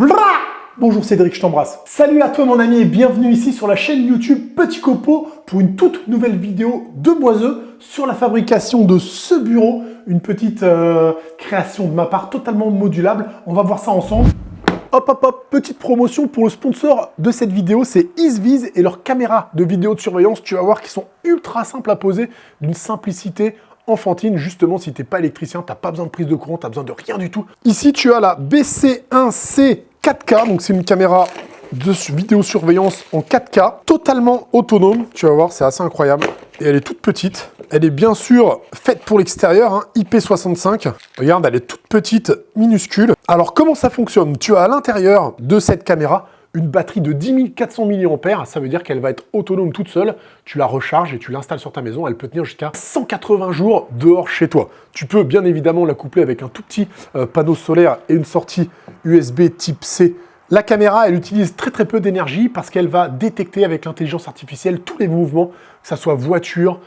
Blah! Bonjour Cédric, je t'embrasse. Salut à toi mon ami et bienvenue ici sur la chaîne YouTube Petit Copeau pour une toute nouvelle vidéo de Boiseux sur la fabrication de ce bureau. Une petite création de ma part totalement modulable. On va voir ça ensemble. Hop hop hop, petite promotion pour le sponsor de cette vidéo, c'est Easevis et leur caméra de vidéo de surveillance. Tu vas voir qu'ils sont ultra simples à poser, d'une simplicité enfantine. Justement, si tu n'es pas électricien, tu n'as pas besoin de prise de courant, tu n'as besoin de rien du tout. Ici, tu as la BC1C 4K, donc c'est une caméra de vidéosurveillance en 4K, totalement autonome. Tu vas voir, c'est assez incroyable. Et elle est toute petite. Elle est bien sûr faite pour l'extérieur, hein, IP65. Regarde, elle est toute petite, minuscule. Alors, comment ça fonctionne? Tu as à l'intérieur de cette caméra une batterie de 10 400 mAh, ça veut dire qu'elle va être autonome toute seule. Tu la recharges et tu l'installes sur ta maison. Elle peut tenir jusqu'à 180 jours dehors chez toi. Tu peux bien évidemment la coupler avec un tout petit panneau solaire et une sortie USB type C. La caméra, elle utilise très peu d'énergie parce qu'elle va détecter avec l'intelligence artificielle tous les mouvements, que ce soit voiture,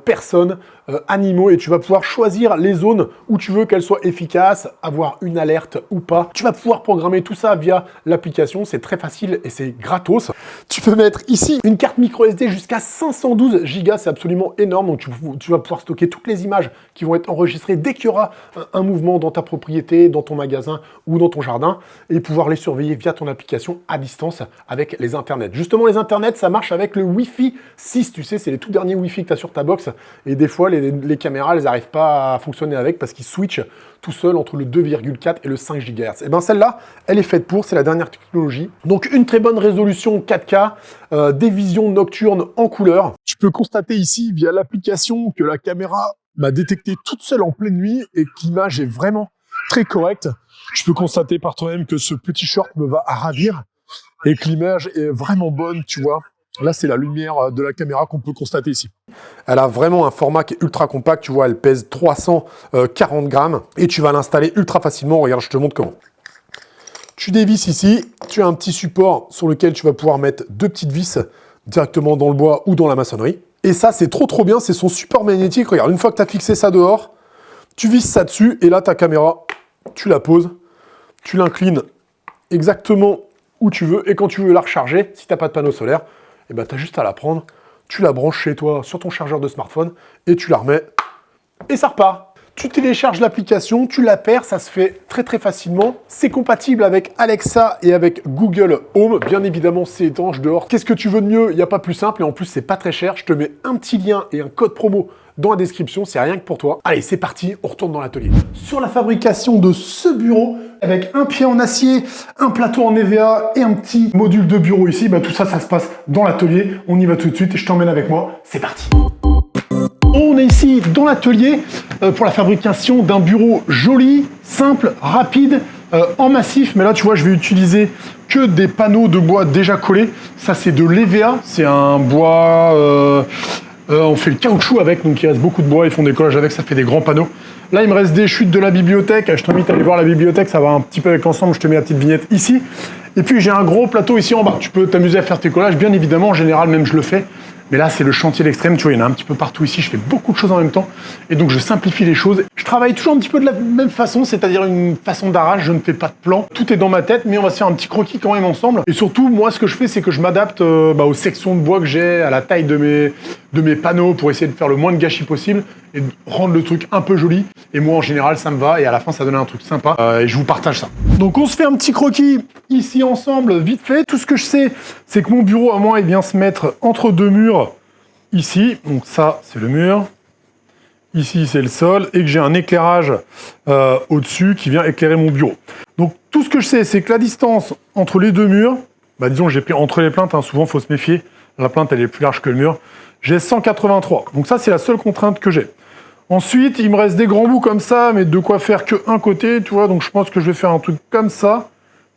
personnes, animaux, et tu vas pouvoir choisir les zones où tu veux qu'elles soient efficaces, avoir une alerte ou pas. Tu vas pouvoir programmer tout ça via l'application, c'est très facile et c'est gratos. Tu peux mettre ici une carte micro SD jusqu'à 512 Go, c'est absolument énorme, donc tu vas pouvoir stocker toutes les images qui vont être enregistrées dès qu'il y aura un mouvement dans ta propriété, dans ton magasin ou dans ton jardin, et pouvoir les surveiller via ton application à distance avec les internets. Justement, les internets, ça marche avec le Wi-Fi 6, tu sais, c'est les tout derniers Wi-Fi que tu as sur ta box, et des fois, les caméras, elles n'arrivent pas à fonctionner avec parce qu'ils switchent tout seul entre le 2,4 et le 5 GHz. Et bien celle-là, elle est faite pour, c'est la dernière technologie. Donc une très bonne résolution 4K, des visions nocturnes en couleur. Tu peux constater ici, via l'application, que la caméra m'a détecté toute seule en pleine nuit et que l'image est vraiment très correcte. Tu peux constater par toi-même que ce petit short me va à ravir et que l'image est vraiment bonne, tu vois. Là, c'est la lumière de la caméra qu'on peut constater ici. Elle a vraiment un format qui est ultra compact. Tu vois, elle pèse 340 grammes et tu vas l'installer ultra facilement. Regarde, je te montre comment. Tu dévisses ici. Tu as un petit support sur lequel tu vas pouvoir mettre deux petites vis directement dans le bois ou dans la maçonnerie. Et ça, c'est trop bien. C'est son support magnétique. Regarde, une fois que tu as fixé ça dehors, tu visses ça dessus et là, ta caméra, tu la poses, tu l'inclines exactement où tu veux. Et quand tu veux la recharger, si tu n'as pas de panneau solaire, et ben, tu as juste à la prendre, tu la branches chez toi sur ton chargeur de smartphone et tu la remets et ça repart. Tu télécharges l'application, tu la paires, ça se fait très facilement. C'est compatible avec Alexa et avec Google Home. Bien évidemment, c'est étanche dehors. Qu'est-ce que tu veux de mieux? Il n'y a pas plus simple et en plus, c'est pas très cher. Je te mets un petit lien et un code promo dans la description, c'est rien que pour toi. Allez, c'est parti, on retourne dans l'atelier. Sur la fabrication de ce bureau, avec un pied en acier, un plateau en EVA et un petit module de bureau ici, bah, tout ça, ça se passe dans l'atelier. On y va tout de suite et je t'emmène avec moi. C'est parti. On est ici dans l'atelier pour la fabrication d'un bureau joli, simple, rapide, en massif. Mais là, tu vois, je vais utiliser que des panneaux de bois déjà collés. Ça, c'est de l'EVA. C'est un bois... on fait le caoutchouc avec, donc il reste beaucoup de bois, ils font des collages avec, ça fait des grands panneaux. Là, il me reste des chutes de la bibliothèque. Je t'invite à aller voir la bibliothèque, ça va un petit peu avec l'ensemble. Je te mets la petite vignette ici. Et puis, j'ai un gros plateau ici en bas. Tu peux t'amuser à faire tes collages, bien évidemment. En général, même je le fais. Mais là, c'est le chantier de l'extrême. Tu vois, il y en a un petit peu partout ici. Je fais beaucoup de choses en même temps. Et donc, je simplifie les choses. Je travaille toujours un petit peu de la même façon, c'est-à-dire une façon d'arrache. Je ne fais pas de plan. Tout est dans ma tête, mais on va se faire un petit croquis quand même ensemble. Et surtout, moi, ce que je fais, c'est que je m'adapte aux sections de bois que j'ai, à la taille de mes panneaux pour essayer de faire le moins de gâchis possible et de rendre le truc un peu joli. Et moi, en général, ça me va. Et à la fin, ça donne un truc sympa. Et je vous partage ça. Donc, on se fait un petit croquis ici ensemble, vite fait. Tout ce que je sais, c'est que mon bureau, à moi, il vient se mettre entre deux murs. Ici, donc ça, c'est le mur. Ici, c'est le sol. Et que j'ai un éclairage au-dessus qui vient éclairer mon bureau. Donc, tout ce que je sais, c'est que la distance entre les deux murs, bah, disons, j'ai pris entre les plaintes. Hein, souvent, il faut se méfier. La plainte, elle est plus large que le mur. J'ai 183. Donc ça, c'est la seule contrainte que j'ai. Ensuite, il me reste des grands bouts comme ça, mais de quoi faire qu'un côté, tu vois. Donc, je pense que je vais faire un truc comme ça.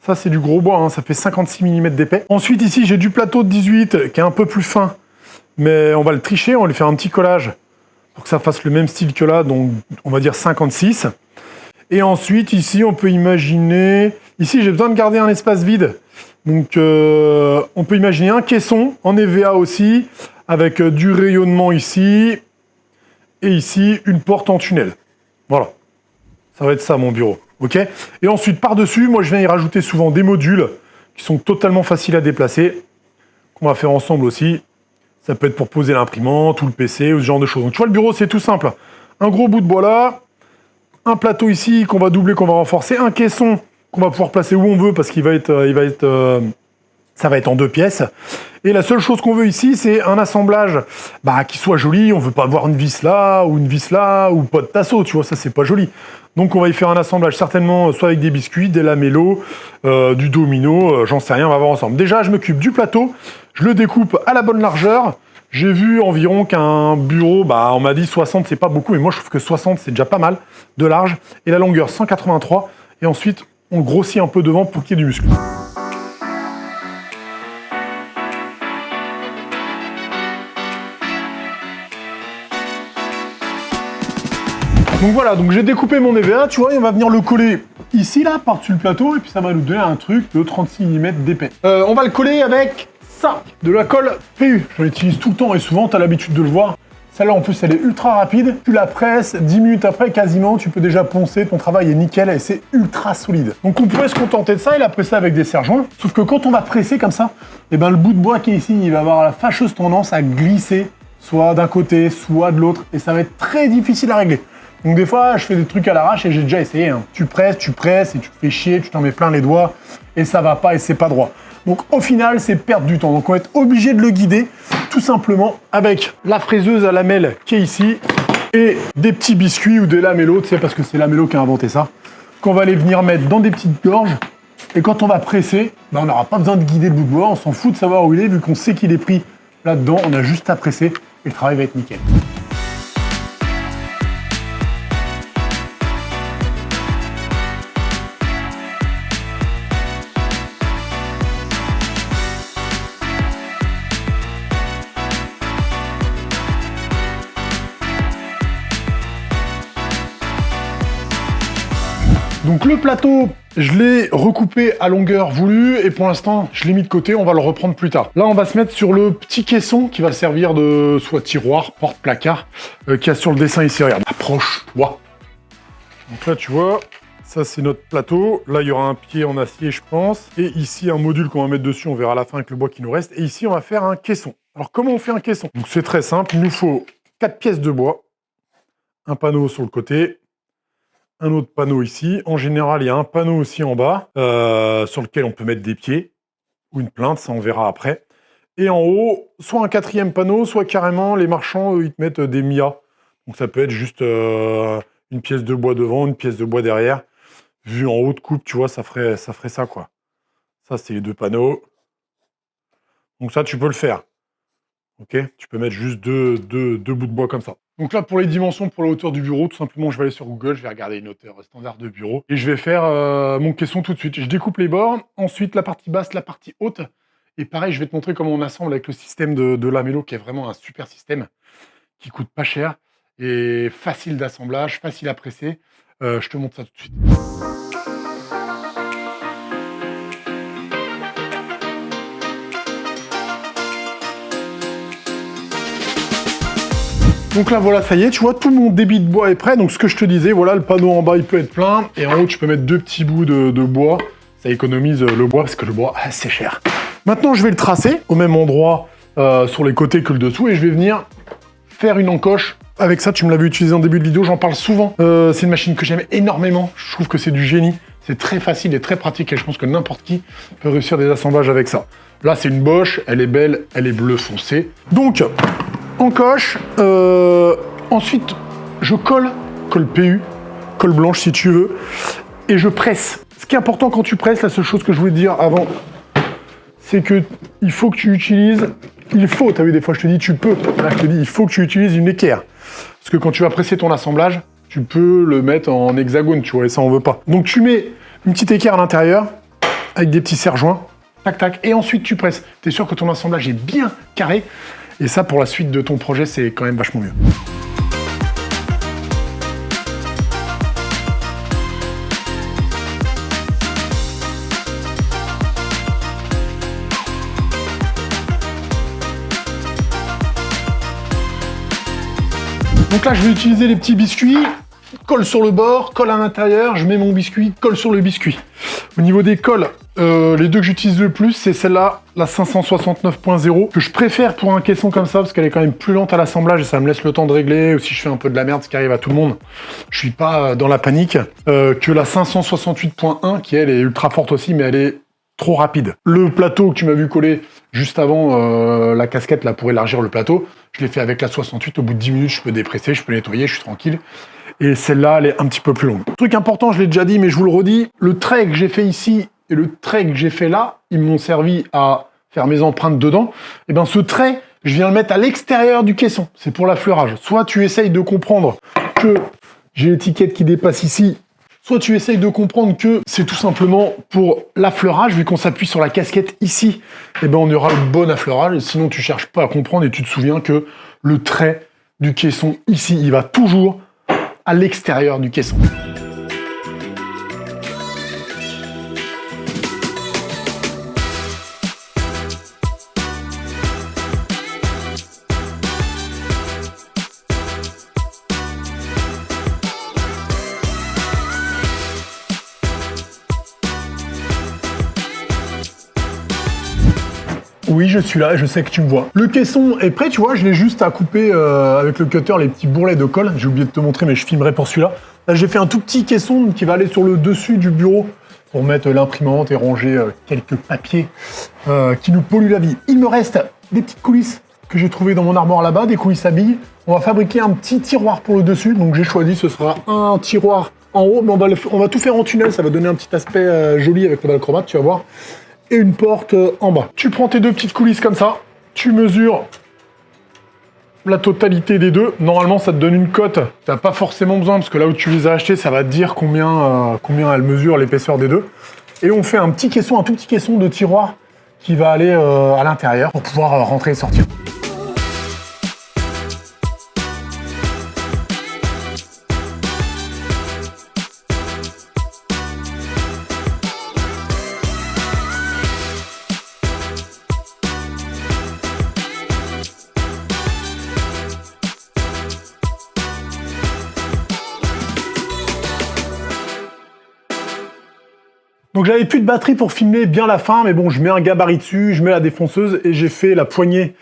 Ça, c'est du gros bois. Hein, ça fait 56 mm d'épais. Ensuite, ici, j'ai du plateau de 18 qui est un peu plus fin. Mais on va le tricher, on va lui faire un petit collage pour que ça fasse le même style que là, donc on va dire 56. Et ensuite, ici, on peut imaginer... Ici, j'ai besoin de garder un espace vide. Donc, on peut imaginer un caisson en EVA aussi, avec du rayonnement ici, et ici, une porte en tunnel. Voilà. Ça va être ça, mon bureau. Ok. Et ensuite, par-dessus, moi je viens y rajouter souvent des modules qui sont totalement faciles à déplacer, qu'on va faire ensemble aussi. Ça peut être pour poser l'imprimante ou le PC ou ce genre de choses. Donc tu vois, le bureau, c'est tout simple. Un gros bout de bois là, un plateau ici qu'on va doubler, qu'on va renforcer, un caisson qu'on va pouvoir placer où on veut parce qu'il va être, ça va être en 2 pièces. Et la seule chose qu'on veut ici, c'est un assemblage qui soit joli. On veut pas avoir une vis là, ou pas de tasseau, tu vois, ça c'est pas joli. Donc on va y faire un assemblage certainement soit avec des biscuits, des lamellos, du domino, j'en sais rien, on va voir ensemble. Déjà, je m'occupe du plateau, je le découpe à la bonne largeur. J'ai vu environ qu'un bureau, on m'a dit 60, c'est pas beaucoup, mais moi je trouve que 60 c'est déjà pas mal de large. Et la longueur 183, et ensuite on grossit un peu devant pour qu'il y ait du muscle. Donc voilà, donc j'ai découpé mon EVA, tu vois, et on va venir le coller ici, là, par-dessus le plateau, et puis ça va nous donner un truc de 36 mm d'épais. On va le coller avec ça, de la colle PU. Je l'utilise tout le temps et souvent, tu as l'habitude de le voir. Celle-là, en plus, elle est ultra rapide. Tu la presses, 10 minutes après, quasiment, tu peux déjà poncer, ton travail est nickel et c'est ultra solide. Donc on pourrait se contenter de ça et la presser avec des serre-joints. Sauf que quand on va presser comme ça, le bout de bois qui est ici, il va avoir la fâcheuse tendance à glisser, soit d'un côté, soit de l'autre, et ça va être très difficile à régler. Donc des fois, je fais des trucs à l'arrache et j'ai déjà essayé. Tu presses et tu te fais chier, tu t'en mets plein les doigts et ça va pas et c'est pas droit. Donc au final, c'est perdre du temps. Donc on va être obligé de le guider tout simplement avec la fraiseuse à lamelles qui est ici et des petits biscuits ou des lamellos, tu sais, parce que c'est Lamello qui a inventé ça, qu'on va aller venir mettre dans des petites gorges. Et quand on va presser, on n'aura pas besoin de guider le bout de bois, on s'en fout de savoir où il est, vu qu'on sait qu'il est pris là-dedans, on a juste à presser et le travail va être nickel. Donc le plateau, je l'ai recoupé à longueur voulue et pour l'instant, je l'ai mis de côté, on va le reprendre plus tard. Là, on va se mettre sur le petit caisson qui va servir de soit tiroir, porte-placard, qu'il y a sur le dessin ici. Regarde, approche-toi. Donc là, tu vois, ça c'est notre plateau. Là, il y aura un pied en acier, je pense. Et ici, un module qu'on va mettre dessus, on verra à la fin avec le bois qui nous reste. Et ici, on va faire un caisson. Alors, comment on fait un caisson? Donc c'est très simple, il nous faut 4 pièces de bois, un panneau sur le côté, un autre panneau ici. En général, il y a un panneau aussi en bas sur lequel on peut mettre des pieds ou une plinthe, ça on verra après. Et en haut, soit un 4e panneau, soit carrément les marchands, eux, ils te mettent des mias. Donc ça peut être juste une pièce de bois devant, une pièce de bois derrière. Vu en haut de coupe, tu vois, ça ferait ça, quoi. Ça, c'est les 2 panneaux. Donc ça, tu peux le faire. Ok, tu peux mettre juste deux bouts de bois comme ça. Donc là, pour les dimensions, pour la hauteur du bureau, tout simplement, je vais aller sur Google, je vais regarder une hauteur standard de bureau et je vais faire mon caisson tout de suite. Je découpe les bords, ensuite la partie basse, la partie haute. Et pareil, je vais te montrer comment on assemble avec le système de Lamello, qui est vraiment un super système, qui coûte pas cher et facile d'assemblage, facile à presser. Je te montre ça tout de suite. Donc là, voilà, ça y est, tu vois, tout mon débit de bois est prêt. Donc ce que je te disais, voilà, le panneau en bas, il peut être plein. Et en haut, tu peux mettre 2 petits bouts de bois. Ça économise le bois, parce que le bois, c'est cher. Maintenant, je vais le tracer au même endroit sur les côtés que le dessous. Et je vais venir faire une encoche. Avec ça, tu me l'avais utilisé en début de vidéo, j'en parle souvent. C'est une machine que j'aime énormément. Je trouve que c'est du génie. C'est très facile et très pratique. Et je pense que n'importe qui peut réussir des assemblages avec ça. Là, c'est une Bosch. Elle est belle. Elle est bleu foncé. Donc... encoche, ensuite je colle PU, colle blanche si tu veux, et je presse. Ce qui est important quand tu presses, la seule chose que je voulais te dire avant, c'est que il faut que tu utilises, t'as vu des fois je te dis tu peux, là je te dis il faut que tu utilises une équerre. Parce que quand tu vas presser ton assemblage, tu peux le mettre en hexagone, tu vois, et ça on veut pas. Donc tu mets une petite équerre à l'intérieur, avec des petits serre-joints, tac tac, et ensuite tu presses. Tu es sûr que ton assemblage est bien carré. Et ça, pour la suite de ton projet, c'est quand même vachement mieux. Donc là, je vais utiliser les petits biscuits colle sur le bord, colle à l'intérieur, je mets mon biscuit, colle sur le biscuit. Au niveau des colles, les deux que j'utilise le plus, c'est celle-là, la 569.0, que je préfère pour un caisson comme ça, parce qu'elle est quand même plus lente à l'assemblage et ça me laisse le temps de régler, ou si je fais un peu de la merde, ce qui arrive à tout le monde, je suis pas dans la panique, que la 568.1, qui elle est ultra forte aussi, mais elle est trop rapide. Le plateau que tu m'as vu coller juste avant la casquette là pour élargir le plateau, je l'ai fait avec la 68, au bout de 10 minutes, je peux dépresser, je peux nettoyer, je suis tranquille. Et celle-là, elle est un petit peu plus longue. Truc important, je l'ai déjà dit, mais je vous le redis, le trait que j'ai fait ici et le trait que j'ai fait là, ils m'ont servi à faire mes empreintes dedans. Et bien ce trait, je viens le mettre à l'extérieur du caisson. C'est pour l'affleurage. Soit tu essayes de comprendre que j'ai l'étiquette qui dépasse ici, soit tu essayes de comprendre que c'est tout simplement pour l'affleurage, vu qu'on s'appuie sur la casquette ici, et ben on aura le bon affleurage. Et sinon, tu cherches pas à comprendre et tu te souviens que le trait du caisson ici, il va toujours à l'extérieur du caisson. Oui, je suis là, je sais que tu me vois. Le caisson est prêt, tu vois, je l'ai juste à couper avec le cutter les petits bourrelets de colle. J'ai oublié de te montrer, mais je filmerai pour celui-là. Là, j'ai fait un tout petit caisson qui va aller sur le dessus du bureau pour mettre l'imprimante et ranger quelques papiers qui nous polluent la vie. Il me reste des petites coulisses que j'ai trouvées dans mon armoire là-bas, des coulisses à billes. On va fabriquer un petit tiroir pour le dessus, donc j'ai choisi, ce sera un tiroir en haut, mais on va tout faire en tunnel, ça va donner un petit aspect joli avec le Dalchromate, tu vas voir. Et une porte en bas. Tu prends tes deux petites coulisses comme ça, tu mesures la totalité des deux. Normalement, ça te donne une cote. T'as pas forcément besoin, parce que là où tu les as achetées, ça va te dire combien elle mesure l'épaisseur des deux. Et on fait un petit caisson, un tout petit caisson de tiroir qui va aller à l'intérieur pour pouvoir rentrer et sortir. Donc j'avais plus de batterie pour filmer bien la fin, mais bon, je mets un gabarit dessus, je mets la défonceuse et j'ai fait la poignée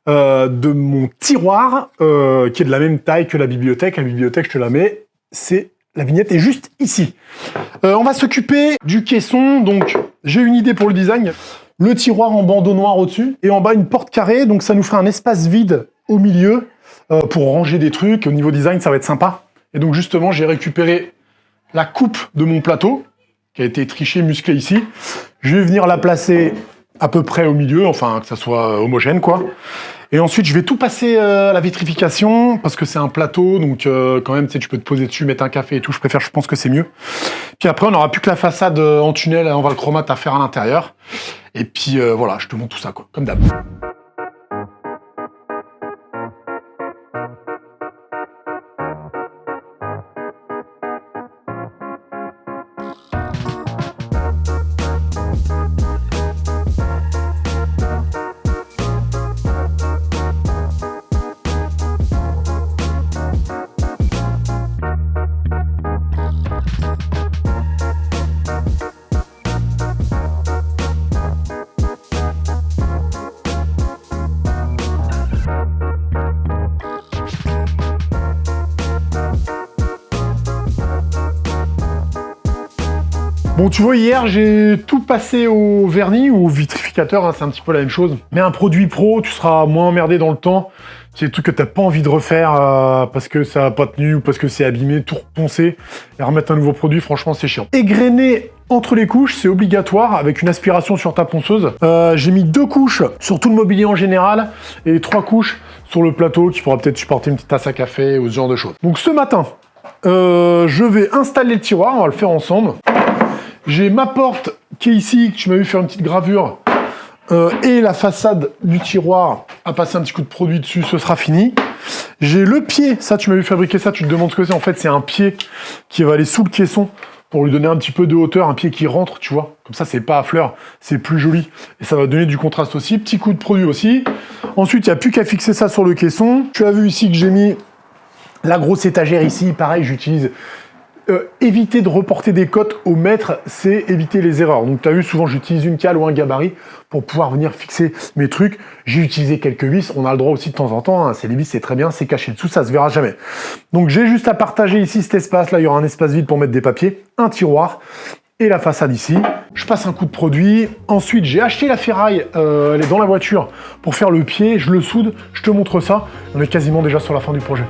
de mon tiroir qui est de la même taille que la bibliothèque. La bibliothèque, je te la mets, la vignette est juste ici. On va s'occuper du caisson, donc j'ai une idée pour le design. Le tiroir en bandeau noir au-dessus et en bas une porte carrée, donc ça nous fera un espace vide au milieu pour ranger des trucs. Au niveau design, ça va être sympa. Et donc justement, j'ai récupéré la coupe de mon plateau, qui a été triché, musclé ici. Je vais venir la placer à peu près au milieu, enfin que ça soit homogène quoi. Et ensuite je vais tout passer à la vitrification, parce que c'est un plateau, donc quand même tu peux te poser dessus, mettre un café et tout, je pense que c'est mieux. Puis après on n'aura plus que la façade en tunnel en Dalchromate à faire à l'intérieur. Et puis voilà, je te montre tout ça quoi, comme d'hab. Bon, tu vois, hier, j'ai tout passé au vernis ou au vitrificateur, hein, c'est un petit peu la même chose. Mais un produit pro, tu seras moins emmerdé dans le temps. C'est des trucs que t'as pas envie de refaire parce que ça a pas tenu ou parce que c'est abîmé, tout reponcer et remettre un nouveau produit, franchement, c'est chiant. Égrainer entre les couches, c'est obligatoire avec une aspiration sur ta ponceuse. J'ai mis 2 couches sur tout le mobilier en général et 3 couches sur le plateau qui pourra peut-être supporter une petite tasse à café ou ce genre de choses. Donc ce matin, je vais installer le tiroir, on va le faire ensemble. J'ai ma porte qui est ici, que tu m'as vu faire une petite gravure, et la façade du tiroir à passer un petit coup de produit dessus, ce sera fini. J'ai le pied, ça tu m'as vu fabriquer ça, tu te demandes ce que c'est, en fait c'est un pied qui va aller sous le caisson pour lui donner un petit peu de hauteur, un pied qui rentre, tu vois. Comme ça c'est pas à fleur, c'est plus joli, et ça va donner du contraste aussi, petit coup de produit aussi. Ensuite il n'y a plus qu'à fixer ça sur le caisson. Tu as vu ici que j'ai mis La grosse étagère ici, pareil, j'utilise... éviter de reporter des cotes au mètre, c'est éviter les erreurs. Donc tu as vu, souvent j'utilise une cale ou un gabarit pour pouvoir venir fixer mes trucs. J'ai utilisé quelques vis, on a le droit aussi de temps en temps, hein. C'est les vis, c'est très bien, c'est caché dessous, ça se verra jamais. Donc j'ai juste à partager ici cet espace, là il y aura un espace vide pour mettre des papiers, un tiroir, et la façade ici. Je passe un coup de produit. Ensuite, j'ai acheté la ferraille, elle est dans la voiture, pour faire le pied, je le soude, je te montre ça. On est quasiment déjà sur la fin du projet.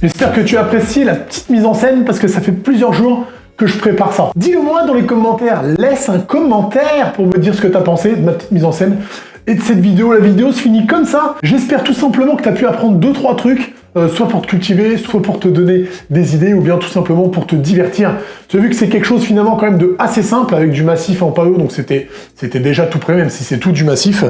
J'espère que tu as apprécié la petite mise en scène parce que ça fait plusieurs jours que je prépare ça. Dis-le moi dans les commentaires, laisse un commentaire pour me dire ce que tu as pensé de ma petite mise en scène et de cette vidéo. La vidéo se finit comme ça. J'espère tout simplement que tu as pu apprendre 2-3 trucs, soit pour te cultiver, soit pour te donner des idées ou bien tout simplement pour te divertir. Tu as vu que c'est quelque chose finalement quand même de assez simple avec du massif en palo, donc c'était déjà tout prêt même si c'est tout du massif.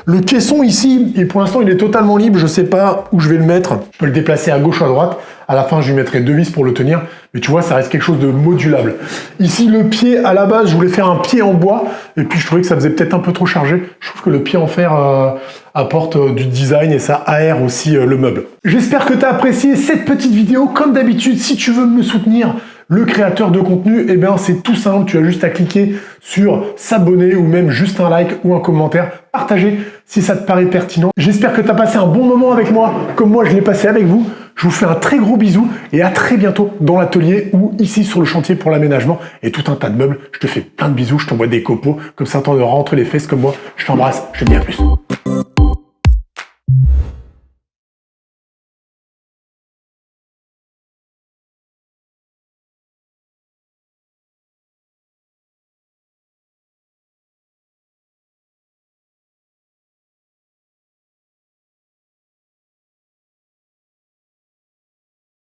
Le caisson ici, et pour l'instant il est totalement libre, je sais pas où je vais le mettre. Je peux le déplacer à gauche ou à droite. À la fin, je lui mettrai 2 vis pour le tenir. Mais tu vois, ça reste quelque chose de modulable. Ici, le pied, à la base, je voulais faire un pied en bois. Et puis, je trouvais que ça faisait peut-être un peu trop chargé. Je trouve que le pied en fer apporte du design et ça aère aussi le meuble. J'espère que tu as apprécié cette petite vidéo. Comme d'habitude, si tu veux me soutenir, le créateur de contenu, eh bien, c'est tout simple. Tu as juste à cliquer sur s'abonner ou même juste un like ou un commentaire. Partager si ça te paraît pertinent. J'espère que tu as passé un bon moment avec moi, comme moi, je l'ai passé avec vous. Je vous fais un très gros bisou et à très bientôt dans l'atelier ou ici sur le chantier pour l'aménagement et tout un tas de meubles. Je te fais plein de bisous, je t'envoie des copeaux, comme ça t'en auras entre les fesses comme moi. Je t'embrasse, je te dis à plus.